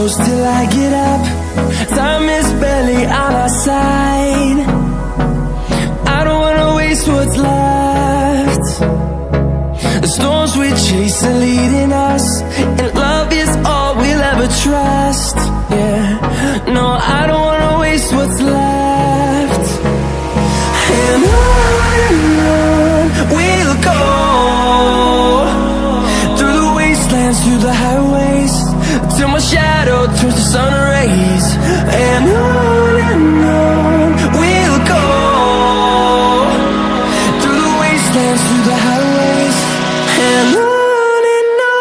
close till I get up. Time is barely on our side. I don't wanna waste what's left. The storms we chase are leading us, and love is all we'll ever trust. Yeah, no, I don't wanna waste what's left. And on we'll go, through the wastelands, through the highways, till my shadow turns to sun rays. And on we'll go, through the wastelands, through the highways, and on we'll go.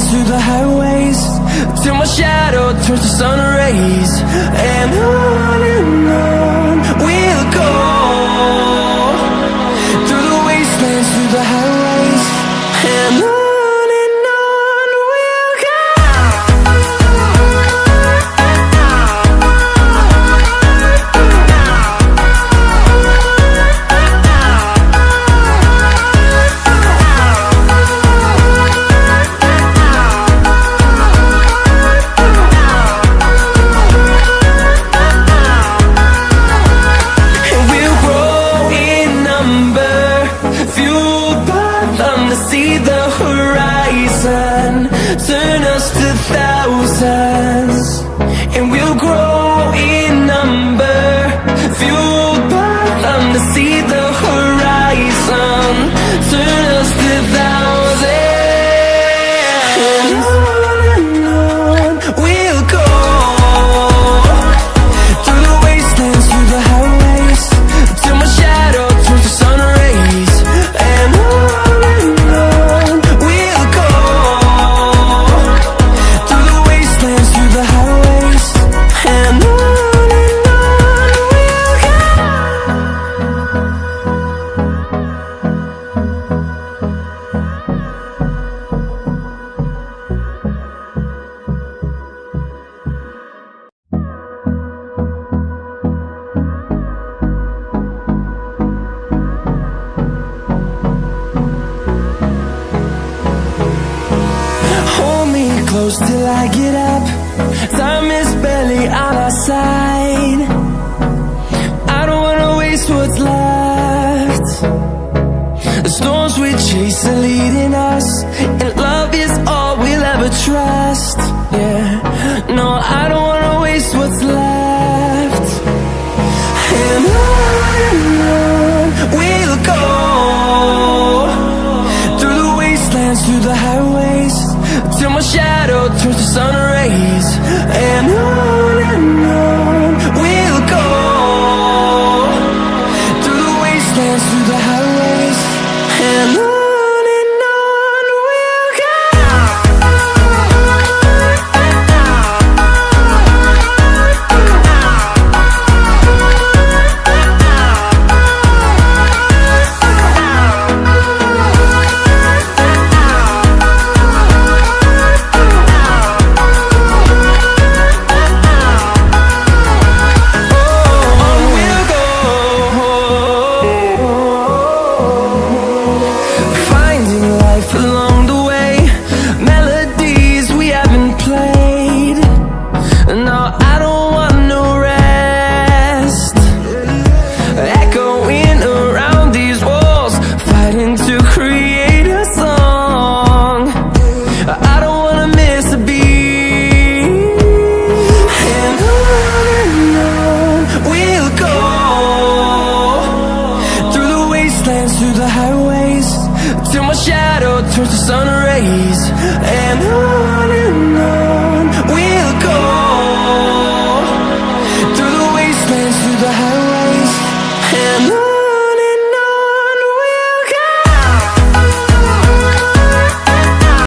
Through the highways, till my shadow turns to sun rays. And on we'll go, through the wastelands, through the highways, and on we'll go. See the horizon turn us to thousands, and we'll grow in number, fueled by them. To see the horizon turn us to thousands, and on we'll go, through the wastelands, through the highways, till my shadow turns to sun rays. And close till I get up. Time is barely on our side. I don't wanna waste what's left. The storms we chase are leading us, and love is all we'll ever trust. Yeah, no, I don't wanna waste what's left. And on we'll go, through the wastelands, through the highways, till my shadow turns to sun rays. And on we'll go, through the wastelands, through the highways, and on we'll go. till my shadow turns to sun rays. And on we'll go, through the wastelands, through the highways.